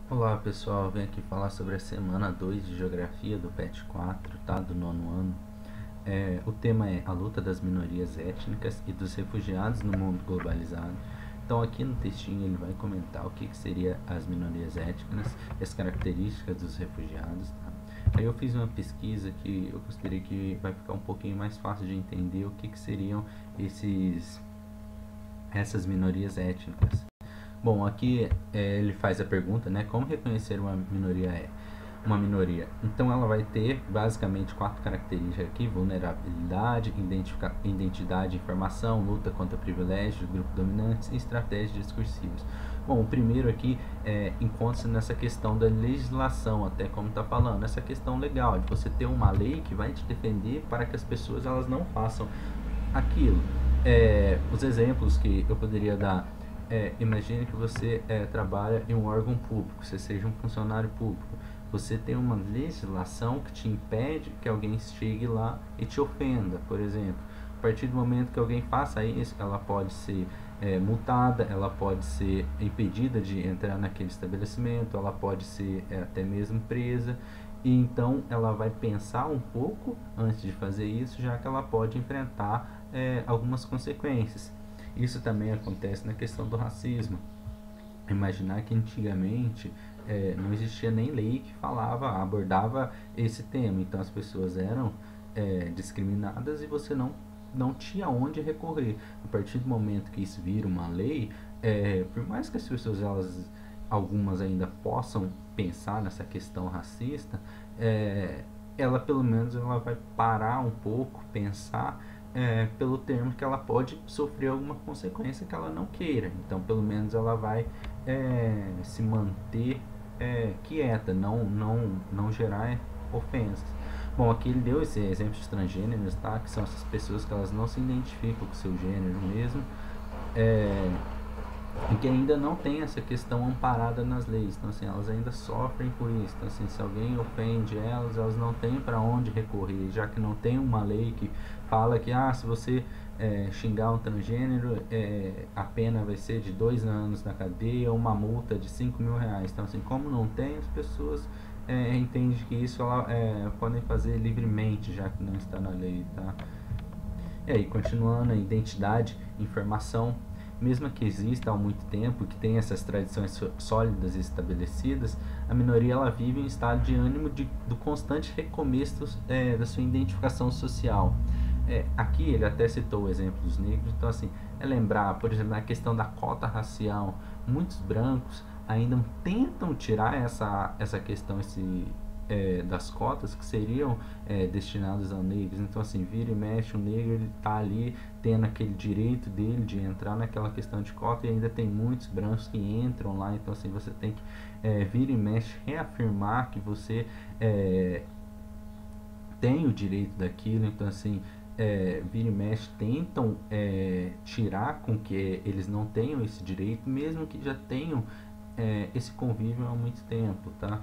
Olá pessoal, venho aqui falar sobre a semana 2 de Geografia do PET 4, tá? Do nono ano. O tema é a luta das minorias étnicas e dos refugiados no mundo globalizado. Então aqui no textinho ele vai comentar o que seria as minorias étnicas e as características dos refugiados, tá? Aí eu fiz uma pesquisa que eu gostaria que vai ficar um pouquinho mais fácil de entender o que seriam essas minorias étnicas. Bom, aqui ele faz a pergunta, né? Como reconhecer uma minoria? Então ela vai ter basicamente quatro características aqui: vulnerabilidade, identidade, informação, luta contra privilégios, grupo dominantes e estratégias discursivas. Bom, o primeiro aqui encontra-se nessa questão da legislação, até como está falando, essa questão legal de você ter uma lei que vai te defender para que as pessoas elas não façam aquilo. Os exemplos que eu poderia dar imagine que você trabalha em um órgão público, você seja um funcionário público. Você tem uma legislação que te impede que alguém chegue lá e te ofenda, por exemplo. A partir do momento que alguém faça isso, ela pode ser multada, ela pode ser impedida de entrar naquele estabelecimento, ela pode ser até mesmo presa. E então ela vai pensar um pouco antes de fazer isso, já que ela pode enfrentar algumas consequências. Isso também acontece na questão do racismo. Imaginar que antigamente não existia nem lei que abordava esse tema, então as pessoas eram discriminadas e você não tinha onde recorrer. A partir do momento que isso vira uma lei, por mais que as pessoas algumas ainda possam pensar nessa questão racista, ela pelo menos ela vai parar um pouco, pensar pelo termo que ela pode sofrer alguma consequência que ela não queira. Então, pelo menos ela vai se manter quieta, não gerar ofensas. Bom, aqui ele deu esse exemplo de transgêneros, tá? Que são essas pessoas que elas não se identificam com o seu gênero mesmo. É, e que ainda não tem essa questão amparada nas leis, então assim, elas ainda sofrem por isso, então assim, se alguém ofende elas não têm para onde recorrer, já que não tem uma lei que fala que se você xingar um transgênero, a pena vai ser de 2 anos na cadeia ou uma multa de 5.000 reais, então assim, como não tem, as pessoas entendem que isso podem fazer livremente, já que não está na lei, tá? E aí, continuando, a identidade, informação, mesmo que exista há muito tempo, que tem essas tradições sólidas e estabelecidas, a minoria ela vive em estado de ânimo do constante recomeço da sua identificação social. Aqui ele até citou o exemplo dos negros, então assim, lembrar, por exemplo, na questão da cota racial, muitos brancos ainda tentam tirar essa questão, das cotas que seriam destinadas a negros. Então assim, vira e mexe, o negro ele tá ali tendo aquele direito dele de entrar naquela questão de cota, e ainda tem muitos brancos que entram lá. Então assim, você tem que vira e mexe reafirmar que você tem o direito daquilo. Então assim, vira e mexe tentam tirar com que eles não tenham esse direito, mesmo que já tenham esse convívio há muito tempo, tá?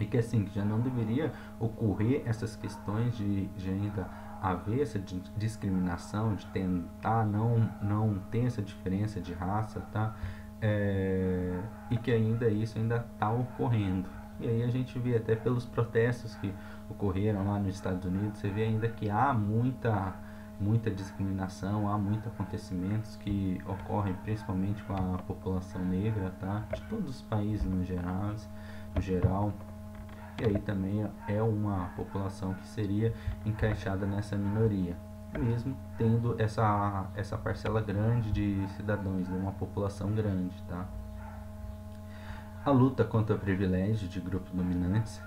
E que assim, que já não deveria ocorrer essas questões de ainda haver essa discriminação, de tentar não ter essa diferença de raça, tá? E que ainda isso ainda está ocorrendo. E aí a gente vê até pelos protestos que ocorreram lá nos Estados Unidos, você vê ainda que há muita discriminação, há muitos acontecimentos que ocorrem principalmente com a população negra, tá? De todos os países no geral. E aí também é uma população que seria encaixada nessa minoria, mesmo tendo essa parcela grande de cidadãos, uma população grande, tá? A luta contra o privilégio de grupos dominantes.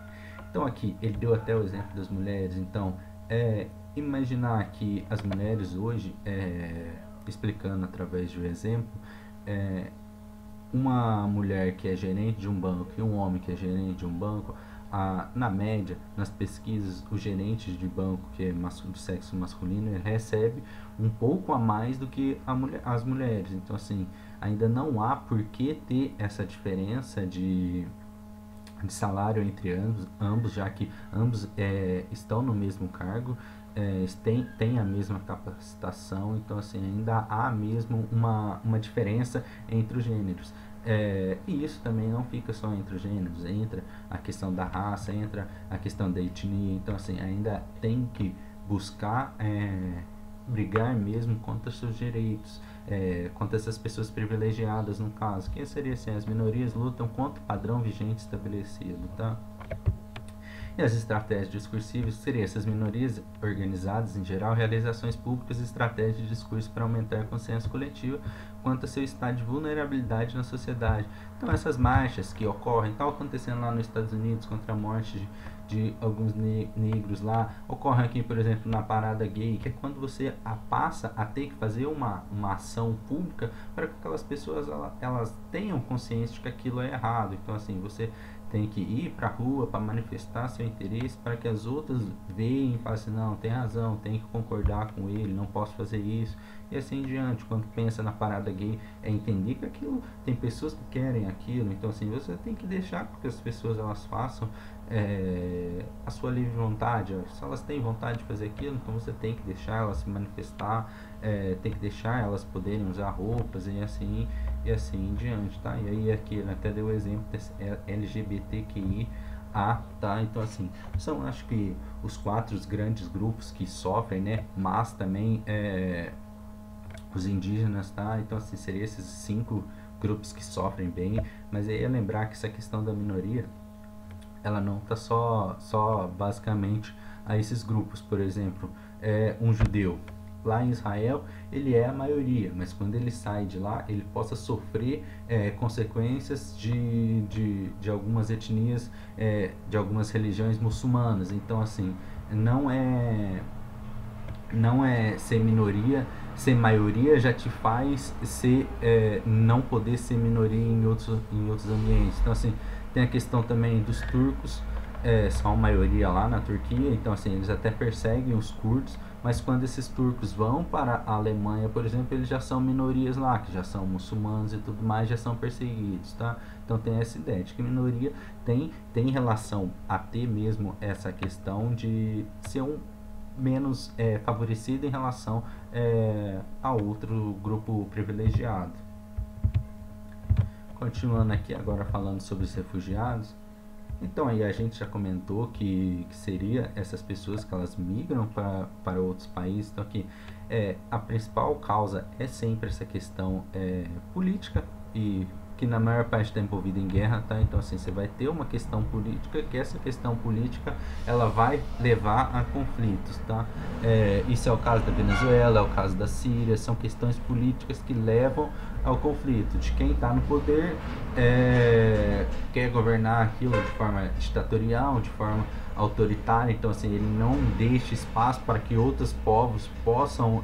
Então aqui ele deu até o exemplo das mulheres. Então imaginar que as mulheres hoje, explicando através do exemplo, uma mulher que é gerente de um banco e um homem que é gerente de um banco, na média, nas pesquisas, o gerente de banco que é do sexo masculino, ele recebe um pouco a mais do que as mulheres. Então assim, ainda não há por que ter essa diferença de salário entre ambos, já que ambos estão no mesmo cargo, têm a mesma capacitação. Então assim, ainda há mesmo uma diferença entre os gêneros. E isso também não fica só entre os gêneros, entra a questão da raça, entra a questão da etnia. Então, assim, ainda tem que buscar brigar mesmo contra seus direitos, contra essas pessoas privilegiadas, no caso, que seria assim, as minorias lutam contra o padrão vigente estabelecido, tá? E as estratégias discursivas seriam essas minorias organizadas, em geral, realizações públicas e estratégias de discurso para aumentar a consciência coletiva quanto a seu estado de vulnerabilidade na sociedade. Então, essas marchas que ocorrem, está acontecendo lá nos Estados Unidos contra a morte de alguns negros lá, ocorre aqui, por exemplo, na parada gay, que é quando você passa a ter que fazer uma ação pública para que aquelas pessoas elas tenham consciência de que aquilo é errado. Então, assim, você tem que ir para a rua para manifestar seu interesse, para que as outras vejam e falem assim, não, tem razão, tem que concordar com ele, não posso fazer isso, e assim em diante. Quando pensa na parada gay, é entender que aquilo, tem pessoas que querem aquilo, então assim, você tem que deixar que as pessoas elas façam a sua livre vontade. Se elas têm vontade de fazer aquilo, então você tem que deixar elas se manifestar, tem que deixar elas poderem usar roupas e assim em diante, tá? E aí aqui ele até deu o exemplo desse LGBTQI, tá? Então assim, são acho que os 4 grandes grupos que sofrem, né? Mas também os indígenas, tá? Então assim, seriam esses 5 grupos que sofrem bem, mas aí é lembrar que essa questão da minoria, ela não está só basicamente a esses grupos. Por exemplo, um judeu lá em Israel, ele é a maioria, mas quando ele sai de lá, ele possa sofrer consequências de algumas etnias, de algumas religiões muçulmanas. Então, assim, não é ser minoria, ser maioria já te faz não poder ser minoria em outros ambientes. Então, assim, tem a questão também dos turcos, são a maioria lá na Turquia, então assim, eles até perseguem os curdos, mas quando esses turcos vão para a Alemanha, por exemplo, eles já são minorias lá, que já são muçulmanos e tudo mais, já são perseguidos, tá? Então tem essa ideia de que minoria tem relação a ter mesmo essa questão de ser menos favorecido em relação a outro grupo privilegiado. Continuando aqui agora falando sobre os refugiados, então aí a gente já comentou que seria essas pessoas que elas migram para outros países. Então aqui a principal causa é sempre essa questão política, e que na maior parte está envolvida em guerra, tá? Então assim, você vai ter uma questão política, que essa questão política ela vai levar a conflitos, tá? Isso é o caso da Venezuela, é o caso da Síria, são questões políticas que levam ao conflito, de quem está no poder quer governar aquilo de forma ditatorial, de forma autoritária. Então assim, ele não deixa espaço para que outros povos possam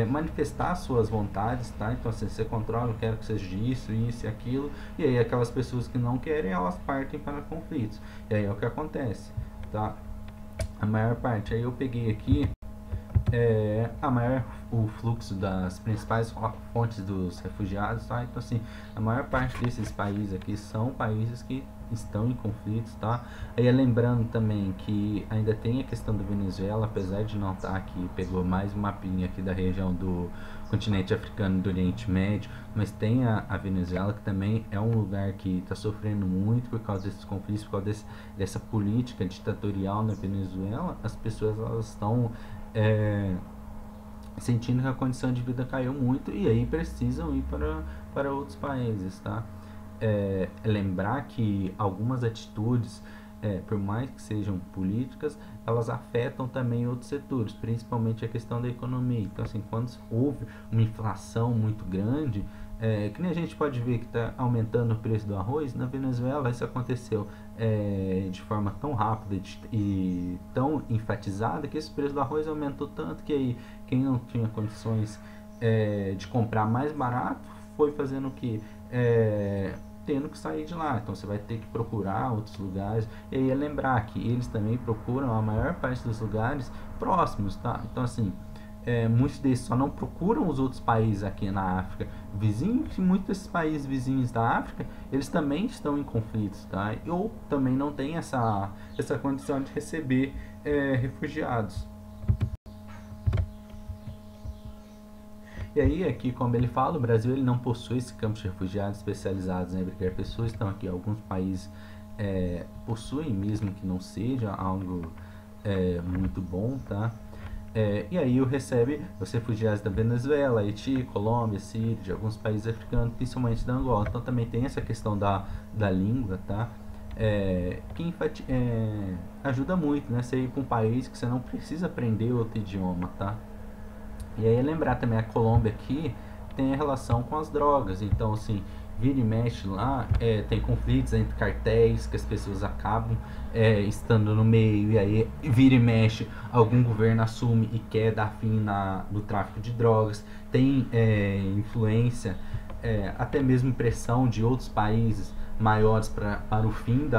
manifestar suas vontades, tá? Então assim, você controla, eu quero que seja isso e aquilo, e aí aquelas pessoas que não querem, elas partem para conflitos, e aí é o que acontece, tá? A maior parte, aí eu peguei aqui o fluxo das principais fontes dos refugiados, tá? Então assim, a maior parte desses países aqui são países que estão em conflitos, tá? Aí lembrando também que ainda tem a questão da Venezuela, apesar de não estar aqui, pegou mais um mapinha aqui da região do continente africano, do Oriente Médio, mas tem a Venezuela, que também é um lugar que está sofrendo muito por causa desses conflitos, por causa dessa política ditatorial na Venezuela. As pessoas elas estão sentindo que a condição de vida caiu muito, e aí precisam ir para outros países, tá? Lembrar que algumas atitudes, por mais que sejam políticas, elas afetam também outros setores, principalmente a questão da economia. Então assim, quando houve uma inflação muito grande, que nem a gente pode ver que está aumentando o preço do arroz, na Venezuela isso aconteceu de forma tão rápida e tão enfatizada, que esse preço do arroz aumentou tanto que aí quem não tinha condições de comprar mais barato foi fazendo o que? Tendo que sair de lá. Então você vai ter que procurar outros lugares, e aí lembrar que eles também procuram a maior parte dos lugares próximos, tá? Então assim, muitos desses só não procuram os outros países aqui na África vizinhos, e muitos desses países vizinhos da África, eles também estão em conflitos, tá? Ou também não tem essa condição de receber refugiados. E aí, aqui, como ele fala, o Brasil ele não possui esse campo de refugiados especializados em abrigar pessoas. Então, aqui, alguns países possuem, mesmo que não seja algo muito bom, tá? E aí recebe os refugiados da Venezuela, Haiti, Colômbia, Síria, de alguns países africanos, principalmente da Angola. Então, também tem essa questão da língua, tá? Que ajuda muito, né? Você ir para um país que você não precisa aprender outro idioma, tá? E aí lembrar também a Colômbia aqui tem a relação com as drogas. Então, assim, vira e mexe lá, tem conflitos entre cartéis que as pessoas acabam estando no meio. E aí vira e mexe, algum governo assume e quer dar fim no tráfico de drogas. Tem influência, até mesmo pressão de outros países maiores para o fim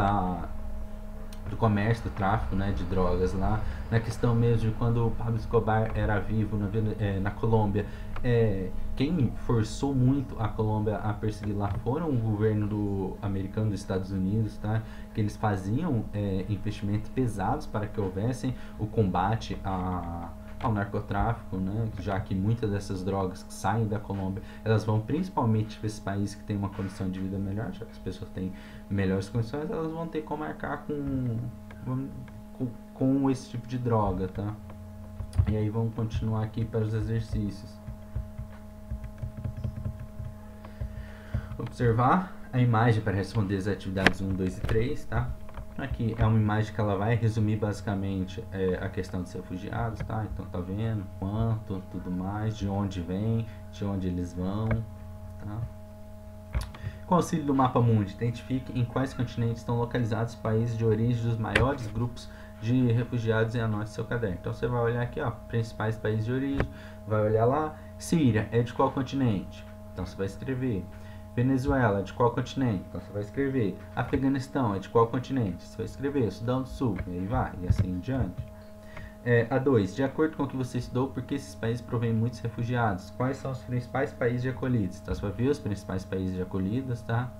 do comércio, do tráfico, né, de drogas lá. Na questão mesmo de quando o Pablo Escobar era vivo na Colômbia, quem forçou muito a Colômbia a perseguir lá foram o governo americano dos Estados Unidos, tá? Que eles faziam investimentos pesados para que houvessem o combate ao narcotráfico, né? Já que muitas dessas drogas que saem da Colômbia, elas vão principalmente para esses países que têm uma condição de vida melhor, já que as pessoas têm melhores condições, elas vão ter como marcar com esse tipo de droga, tá? E aí vamos continuar aqui para os exercícios. Observar a imagem para responder as atividades 1, 2 e 3, tá? Aqui é uma imagem que ela vai resumir basicamente a questão dos refugiados, tá? Então tá vendo quanto, tudo mais, de onde vem, de onde eles vão, tá? Com o auxílio do mapa mundi, identifique em quais continentes estão localizados os países de origem dos maiores grupos de refugiados e anote seu caderno. Então você vai olhar aqui, ó, principais países de origem, vai olhar lá, Síria é de qual continente? Então você vai escrever. Venezuela é de qual continente? Então você vai escrever. Afeganistão é de qual continente? Você vai escrever. Sudão do Sul, e aí vai, e assim em diante. A 2. De acordo com o que você estudou, por que esses países provêm muitos refugiados? Quais são os principais países de acolhidos? Então você vai ver os principais países de acolhidas, tá?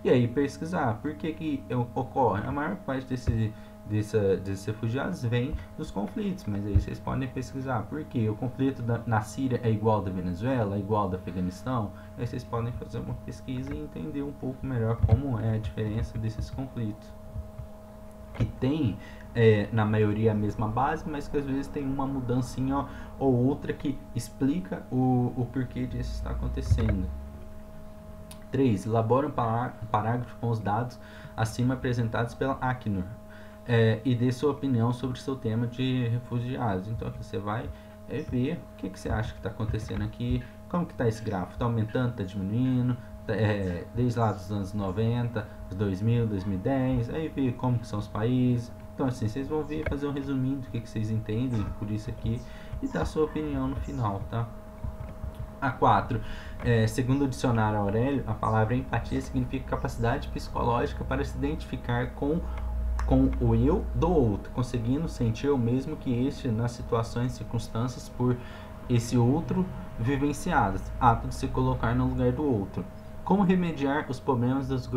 E aí pesquisar por que ocorre. A maior parte desses refugiados vem dos conflitos, mas aí vocês podem pesquisar por que o conflito na Síria é igual ao da Venezuela, é igual ao do Afeganistão. Aí vocês podem fazer uma pesquisa e entender um pouco melhor como é a diferença desses conflitos, que tem na maioria a mesma base, mas que às vezes tem uma mudancinha ou outra que explica o porquê disso está acontecendo. 3. Elabora um parágrafo com os dados acima apresentados pela Acnur e dê sua opinião sobre o seu tema de refugiados. Então aqui você vai ver o que você acha que está acontecendo aqui, como que está esse gráfico, está aumentando, está diminuindo, desde lá dos anos 90, 2000, 2010, aí ver como que são os países. Então assim, vocês vão ver, fazer um resuminho do que vocês entendem por isso aqui e dar sua opinião no final, tá? A 4. Segundo o dicionário Aurélio, a palavra empatia significa capacidade psicológica para se identificar com o eu do outro, conseguindo sentir o mesmo que este nas situações e circunstâncias por esse outro vivenciadas, ato de se colocar no lugar do outro. Como remediar os problemas dos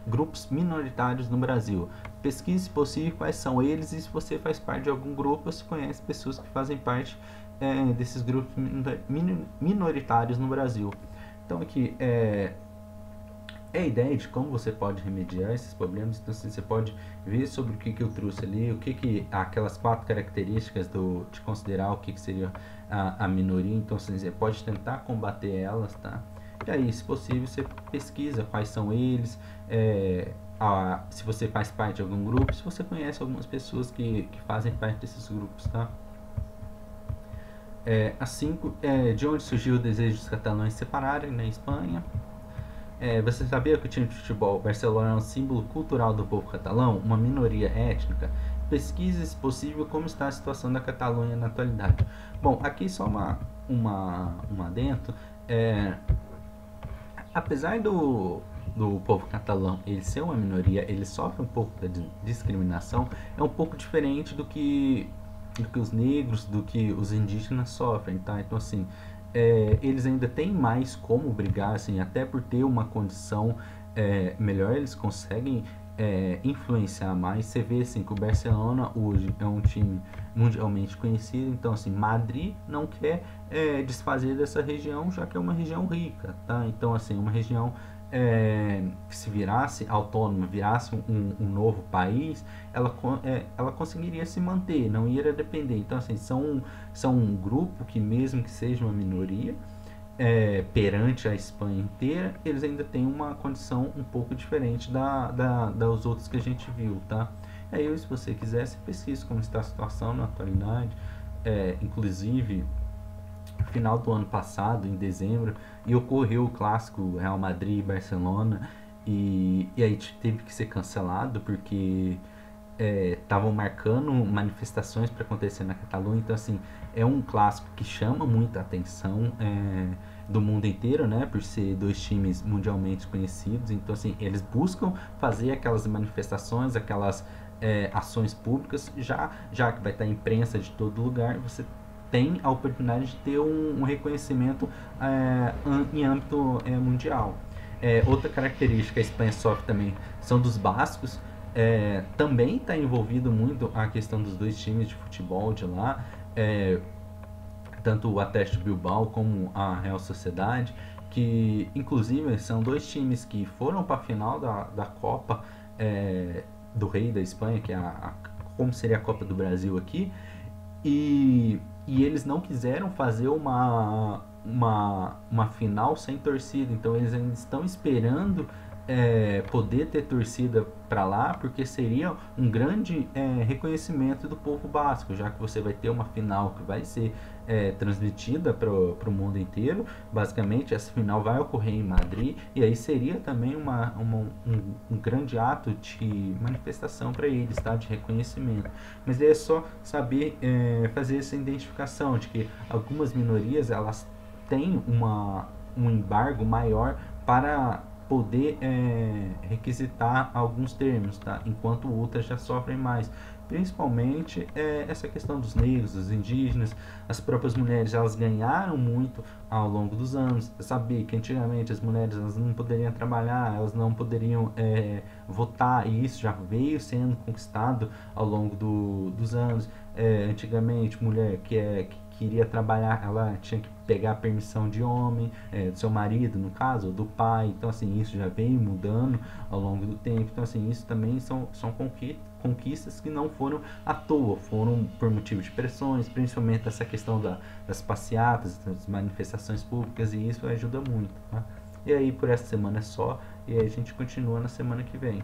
grupos minoritários no Brasil? Pesquise, se possível, quais são eles e se você faz parte de algum grupo ou se conhece pessoas que fazem parte desses grupos minoritários no Brasil. Então aqui a ideia de como você pode remediar esses problemas. Então assim, você pode ver sobre o que eu trouxe ali, o que aquelas 4 características de considerar o que seria a minoria. Então assim, você pode tentar combater elas, tá? E aí, se possível, você pesquisa quais são eles, se você faz parte de algum grupo, se você conhece algumas pessoas que fazem parte desses grupos, tá? A 5, de onde surgiu o desejo dos catalães se separarem na Espanha? Você sabia que o time de futebol Barcelona é um símbolo cultural do povo catalão, uma minoria étnica? Pesquise, se possível, como está a situação da Catalunha na atualidade. Bom, aqui só um adendo. Apesar do povo catalão ele ser uma minoria, ele sofre um pouco da discriminação, é um pouco diferente do que os negros, do que os indígenas sofrem, tá? Então assim, eles ainda têm mais como brigar, assim, até por ter uma condição melhor eles conseguem influenciar mais. Você vê assim que o Barcelona hoje é um time mundialmente conhecido, então assim, Madrid não quer desfazer dessa região, já que é uma região rica, tá? Então assim, uma região que se virasse autônoma, virasse um novo país, ela conseguiria se manter, não iria depender. Então assim, são um grupo que, mesmo que seja uma minoria, perante a Espanha inteira, eles ainda têm uma condição um pouco diferente dos outros que a gente viu, tá? Aí, se você quiser, você pesquisa como está a situação na atualidade. Inclusive, no final do ano passado, em dezembro, e ocorreu o clássico Real Madrid e Barcelona, e aí teve que ser cancelado porque estavam marcando manifestações para acontecer na Catalunha. Então assim, é um clássico que chama muita atenção do mundo inteiro, né, por ser dois times mundialmente conhecidos. Então assim, eles buscam fazer aquelas manifestações, aquelas ações públicas, já que vai estar imprensa de todo lugar, você tem a oportunidade de ter um reconhecimento em âmbito mundial. Outra característica que a Espanha sofre também são dos bascos. Também está envolvido muito a questão dos dois times de futebol de lá, tanto o Athletic Bilbao como a Real Sociedade, que inclusive são dois times que foram para a final da Copa do Rei da Espanha, que é como seria a Copa do Brasil aqui, e eles não quiseram fazer uma final sem torcida, então eles ainda estão esperando poder ter torcida para lá, porque seria um grande reconhecimento do povo basco, já que você vai ter uma final que vai ser transmitida para o mundo inteiro. Basicamente, essa final vai ocorrer em Madrid, e aí seria também um grande ato de manifestação para eles, tá? De reconhecimento. Mas é só saber fazer essa identificação de que algumas minorias elas têm um embargo maior para poder requisitar alguns termos, tá? Enquanto outras já sofrem mais. Principalmente essa questão dos negros, dos indígenas, as próprias mulheres, elas ganharam muito ao longo dos anos. Sabia que antigamente as mulheres elas não poderiam trabalhar, elas não poderiam votar, e isso já veio sendo conquistado ao longo dos anos. Antigamente, mulher que queria trabalhar, ela tinha que pegar a permissão de homem, do seu marido, no caso, ou do pai. Então, assim, isso já veio mudando ao longo do tempo. Então, assim, isso também são conquistas que não foram à toa, foram por motivo de pressões, principalmente essa questão das passeatas, das manifestações públicas, e isso ajuda muito, tá? E aí, por essa semana é só, e aí a gente continua na semana que vem.